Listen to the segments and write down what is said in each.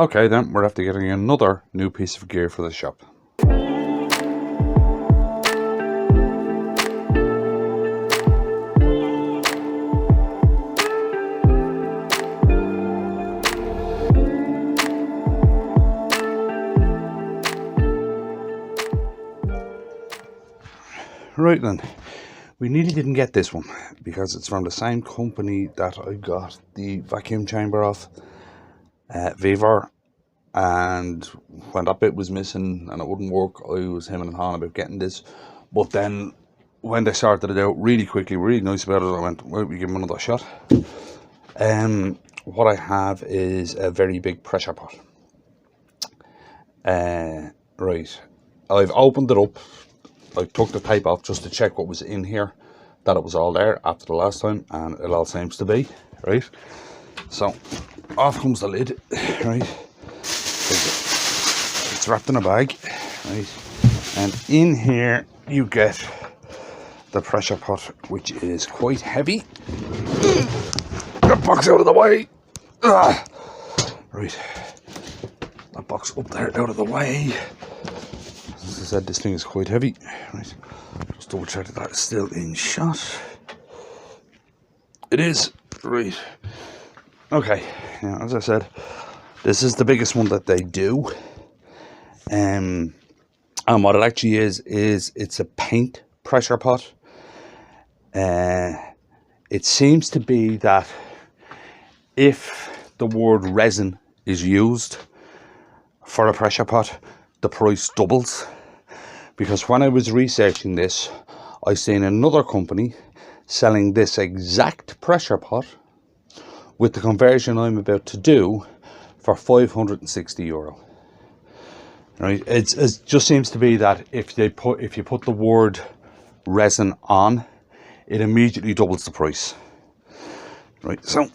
Okay, then we're after getting another new piece of gear for the shop. Right then, we nearly didn't get this one because it's from the same company that I got the vacuum chamber off, Vevor, and when that bit was missing and it wouldn't work, I was hemming and hawing about getting this. But then when they sorted it out really quickly, really nice about it, I went, well, we give them another shot. What I have is a very big pressure pot. Right, I've opened it up. I took the tape off just to check what was in here, that it was all there after the last time, and it all seems to be, right? So, off comes the lid, right? It's wrapped in a bag, right? And in here you get the pressure pot, which is quite heavy. Get the box out of the way. Right, that box up there out of the way. As I said, this thing is quite heavy. Right, just double check that that's still in shot. It is. Right. Okay. Now, as I said, this is the biggest one that they do. And what it actually is it's a paint pressure pot. It seems to be that if the word resin is used for a pressure pot, the price doubles. Because when I was researching this, I seen another company selling this exact pressure pot with the conversion I'm about to do for €560. Right? It just seems to be that if you put the word resin on, it immediately doubles the price. Right, so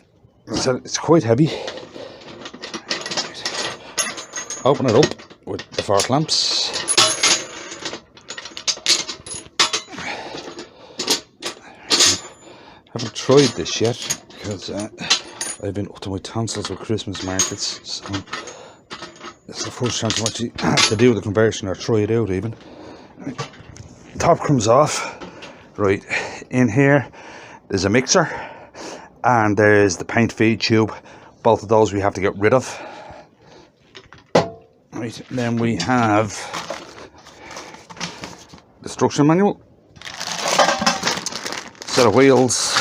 it's quite heavy. Open it up with the fire clamps. I haven't tried this yet because I've been up to my tonsils with Christmas markets, so it's the first chance I actually have to do the conversion or try it out even. Right. Top comes off. Right, in here there's a mixer and there's the paint feed tube. Both of those we have to get rid of. Right, then we have the instruction manual, set of wheels.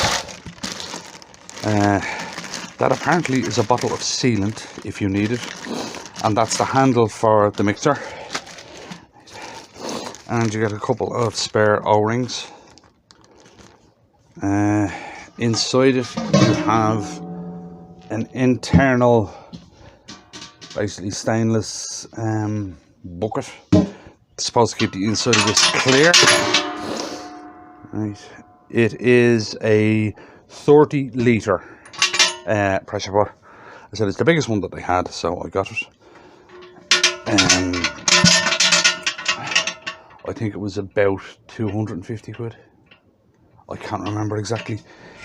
That apparently is a bottle of sealant if you need it, and that's the handle for the mixer. And you get a couple of spare O-rings. Inside it you have an internal, basically stainless bucket. It's supposed to keep the inside of this clear. Right. It is a 30 litre pressure pot. I said it's the biggest one that they had, so I got it. I think it was about 250 quid. I can't remember exactly.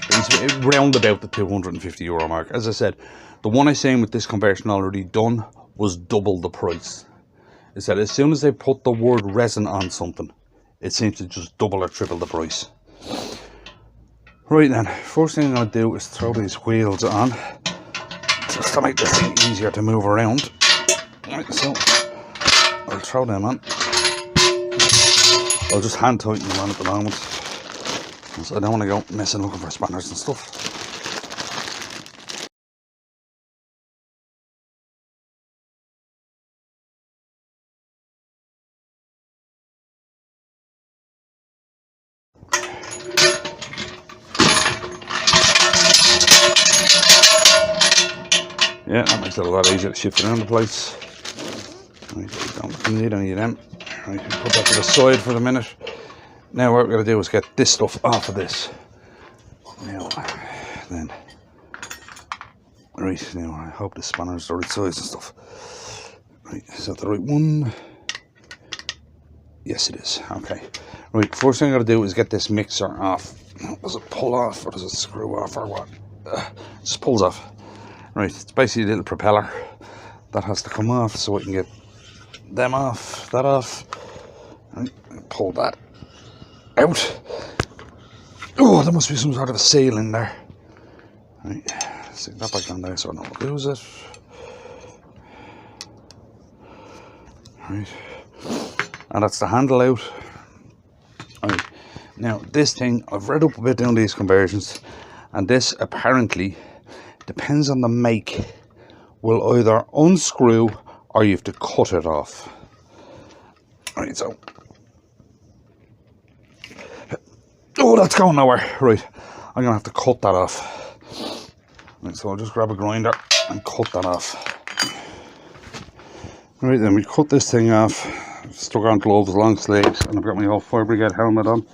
It was round about the €250 mark. As I said, the one I seen with this conversion already done was double the price. It said as soon as they put the word resin on something, it seems to just double or triple the price. Right then, first thing I'm going to do is throw these wheels on, just to make this thing easier to move around. Right, so I'll throw them on. I'll just hand tighten them on at the moment, so I don't want to go messing looking for spanners and stuff. Yeah, that makes it a lot easier to shift around the place. Right, don't need any of them. Right, put that to the side for the minute. Now what we're going to do is get this stuff off of this. Now, then. Right, now I hope the spanner's the right size and stuff. Right, is that the right one? Yes, it is. Okay. Right, first thing I'm going to do is get this mixer off. Does it pull off or does it screw off or what? It just pulls off. Right, it's basically a little propeller that has to come off so we can get them off, that off. Right, pull that out. Oh, there must be some sort of a seal in there. Right, stick that back on there so I don't lose it. Right, and that's the handle out. Right, now this thing, I've read up a bit on these conversions, and this apparently depends on the make, will either unscrew or you have to cut it off. Right, so, oh, that's going nowhere. Right, I'm gonna have to cut that off. Right, so I'll just grab a grinder and cut that off. Right, then we cut this thing off. I've stuck on gloves, long sleeves, and I've got my whole fire brigade helmet on.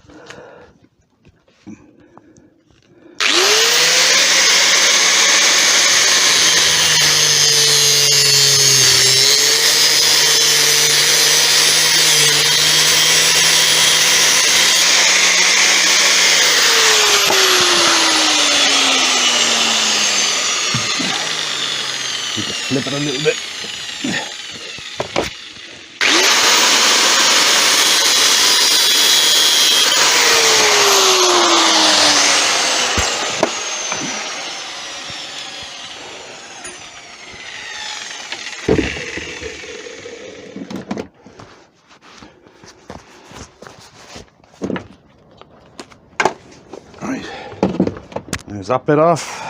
Flip it a little bit. All right, there's that bit off.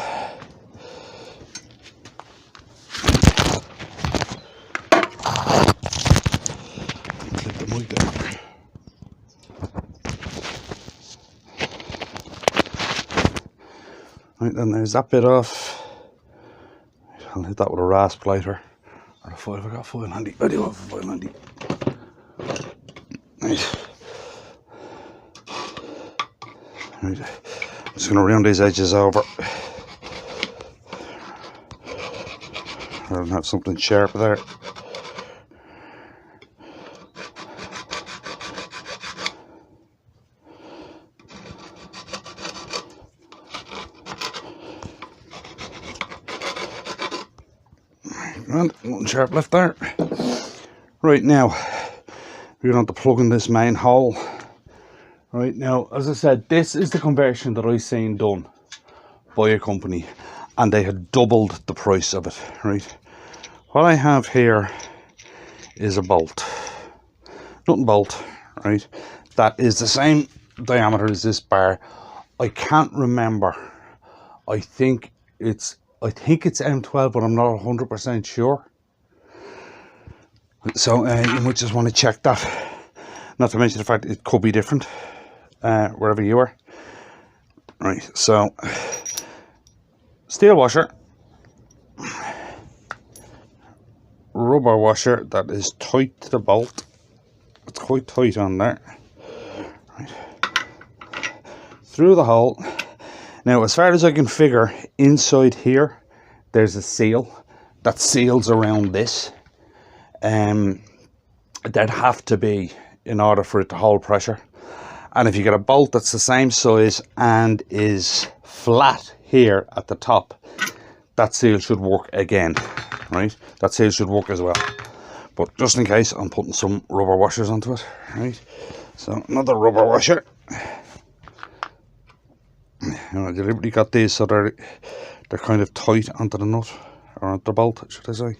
Right, then there's that bit off. I'll hit that with a rasp lighter or a foil. I've got a foil handy. I do have a foil handy. Right. Right. I'm just going to round these edges over. Rather than have something sharp there. And nothing sharp left there. Right, now we're going to plug in this main hole. Right, now, as I said, this is the conversion that I've seen done by a company, and they had doubled the price of it. Right, what I have here is a bolt, nut and bolt, right, that is the same diameter as this bar. I can't remember. I think it's M12, but I'm not 100% sure. So you might just want to check that. Not to mention the fact it could be different wherever you are. Right, so steel washer, rubber washer that is tight to the bolt. It's quite tight on there. Right, through the hole. Now, as far as I can figure, inside here, there's a seal that seals around this. There'd have to be in order for it to hold pressure. And if you get a bolt that's the same size and is flat here at the top, that seal should work again, right? That seal should work as well. But just in case, I'm putting some rubber washers onto it, right? So another rubber washer. I deliberately got these so they're kind of tight onto the nut, or onto the bolt, should I say.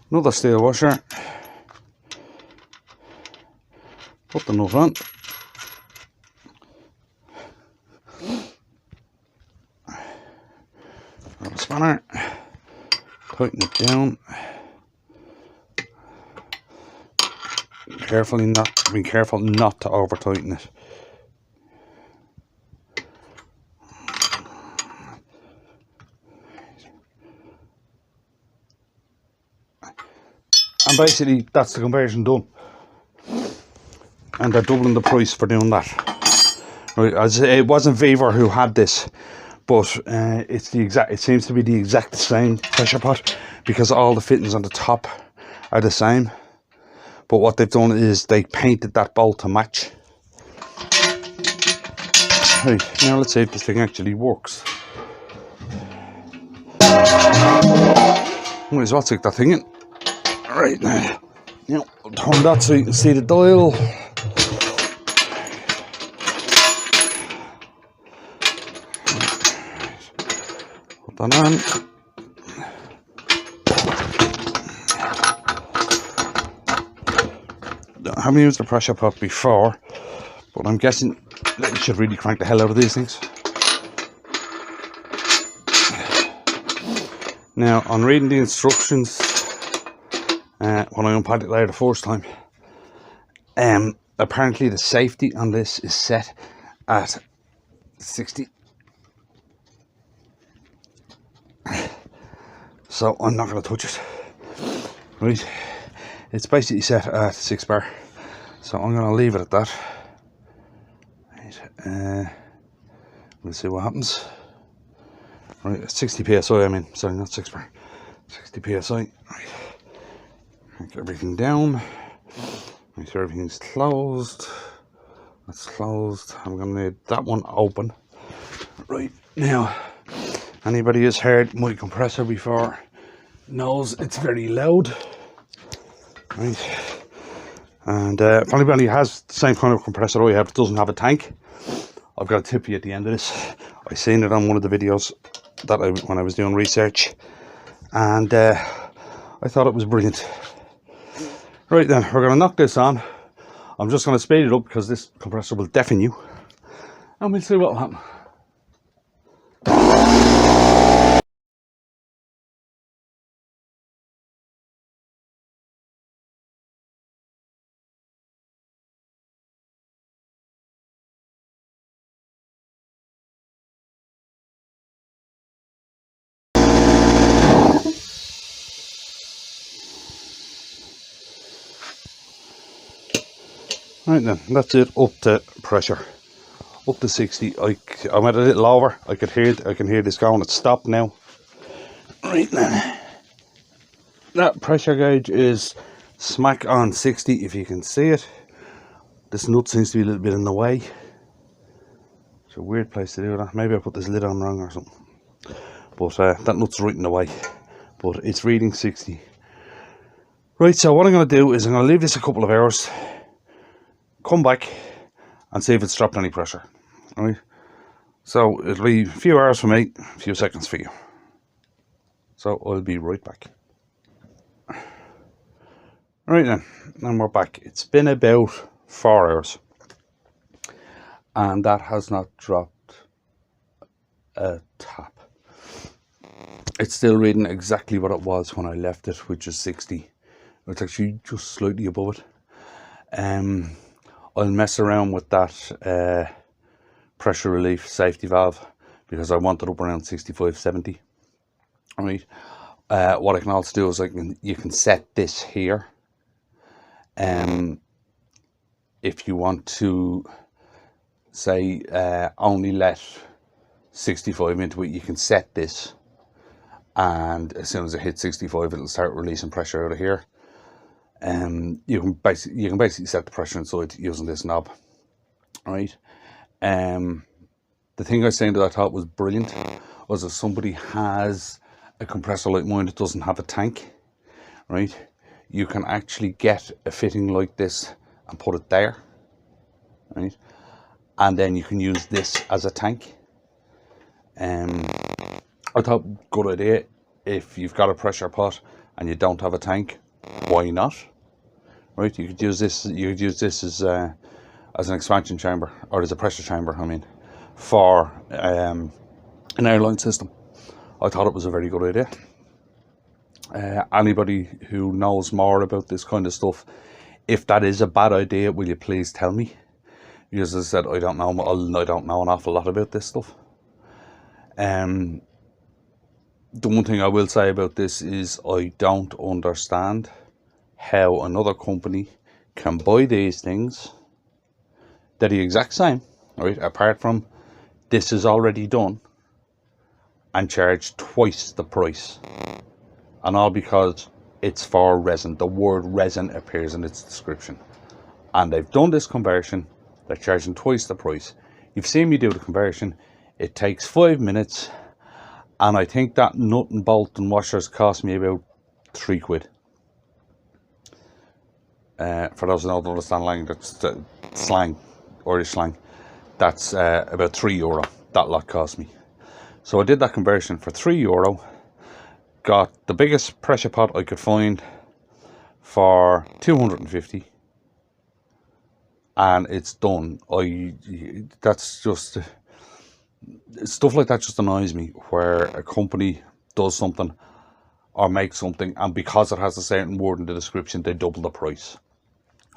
Another steel washer. Put the nut on. Grab a spanner. Tighten it down. Be careful not to over tighten it. And basically that's the conversion done. And they're doubling the price for doing that. Right, as it wasn't Vevor who had this, but it seems to be the exact same pressure pot, because all the fittings on the top are the same. But what they've done is they painted that bolt to match. Right, now let's see if this thing actually works. Might as well stick that thing in. Right now, I'll turn that so you can see the dial. Put that on. I haven't used the pressure pot before, but I'm guessing that you should really crank the hell out of these things. Now, on reading the instructions, when I unpacked it later the first time, apparently the safety on this is set at 60. So I'm not going to touch it. Right, it's basically set at 6 bar, so I'm going to leave it at that. Right, we'll see what happens. Right, 60 psi, I mean, sorry, not 6 bar, 60 psi. Right, crank everything down, make sure everything's closed. That's closed. I'm going to need that one open. Right, now, anybody who's heard my compressor before knows it's very loud. Right, and if anybody has the same kind of compressor I have, it doesn't have a tank, I've got a tip for you at the end of this. I seen it on one of the videos that when I was doing research, and I thought it was brilliant. Right then, we're going to knock this on. I'm just going to speed it up because this compressor will deafen you, and we'll see what will happen. Right then, that's it, up to pressure, up to 60. I'm at a little over. I can hear this going. It's stopped now. Right then, that pressure gauge is smack on 60. If you can see it, this nut seems to be a little bit in the way. It's a weird place to do that. Maybe I put this lid on wrong or something. But that nut's right in the way. But it's reading 60. Right, so what I'm going to do is I'm going to leave this a couple of hours, come back and see if it's dropped any pressure. Right, so it'll be a few hours for me, a few seconds for you. So I'll be right back. Right then, and we're back. It's been about 4 hours, and that has not dropped a tap. It's still reading exactly what it was when I left it, which is 60. It's actually just slightly above it. I'll mess around with that pressure relief safety valve because I want it up around 65, 70. Right. What I can also do is you can set this here. If you want to say only let 65 into it, you can set this, and as soon as it hits 65, it'll start releasing pressure out of here. You can basically set the pressure inside using this knob. Right. The thing I was saying that I thought was brilliant was if somebody has a compressor like mine that doesn't have a tank, right, you can actually get a fitting like this and put it there, right, and then you can use this as a tank. I thought, good idea. If you've got a pressure pot and you don't have a tank, why not? Right, you could use this. You could use this as an expansion chamber, or as a pressure chamber, I mean, for an airline system. I thought it was a very good idea. Anybody who knows more about this kind of stuff, if that is a bad idea, will you please tell me? Because as I said, I don't know an awful lot about this stuff. The one thing I will say about this is I don't understand how another company can buy these things. They're the exact same, right? Apart from this is already done, and charge twice the price, and all because it's for resin. The word resin appears in its description, and they've done this conversion. They're charging twice the price. You've seen me do the conversion. It takes 5 minutes, and I think that nut and bolt and washers cost me about £3. For those who don't understand slang, that's slang, Irish slang. That's about €3. That lot cost me. So I did that conversion for €3. Got the biggest pressure pot I could find for 250, and it's done. That's just stuff like that just annoys me, where a company does something or makes something, and because it has a certain word in the description, they double the price,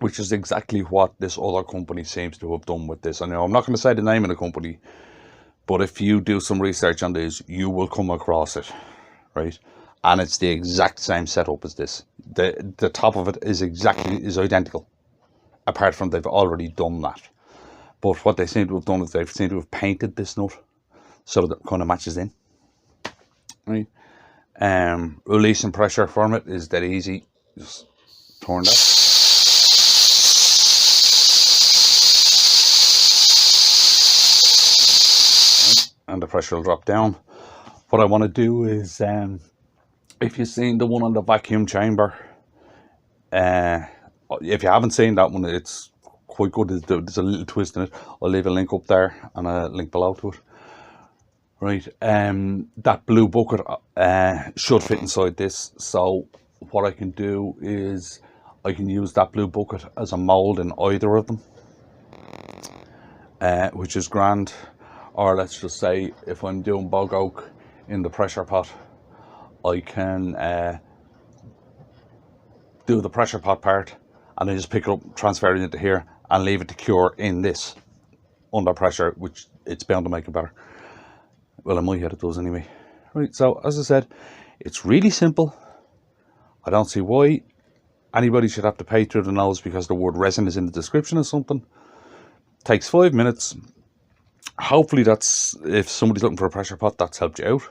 which is exactly what this other company seems to have done with this. I know I'm not going to say the name of the company, but if you do some research on this, you will come across it, right? And it's the exact same setup as this. The top of it is identical, apart from they've already done that. But what they seem to have done is they seem to have painted this nut so that it kind of matches in, right? Releasing pressure from it is dead easy. Just turn that. And the pressure will drop down. What I want to do is, if you've seen the one on the vacuum chamber, if you haven't seen that one, it's quite good. There's a little twist in it. I'll leave a link up there and a link below to it. Right, that blue bucket should fit inside this. So what I can do is I can use that blue bucket as a mold in either of them, which is grand. Or let's just say if I'm doing bog oak in the pressure pot, I can do the pressure pot part and then just pick it up, transfer it into here and leave it to cure in this under pressure, which it's bound to make it better. Well, in my head it does anyway. Right, so as I said, it's really simple. I don't see why anybody should have to pay through the nose because the word resin is in the description or something. Takes 5 minutes. Hopefully that's, if somebody's looking for a pressure pot, that's helped you out.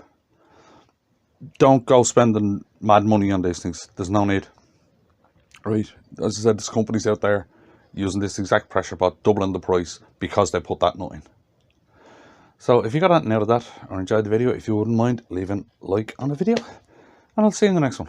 Don't go spending mad money on these things. There's no need. Right, as I said, there's companies out there using this exact pressure pot, doubling the price because they put that nut in. So if you got anything out of that or enjoyed the video, if you wouldn't mind leaving a like on the video, and I'll see you in the next one.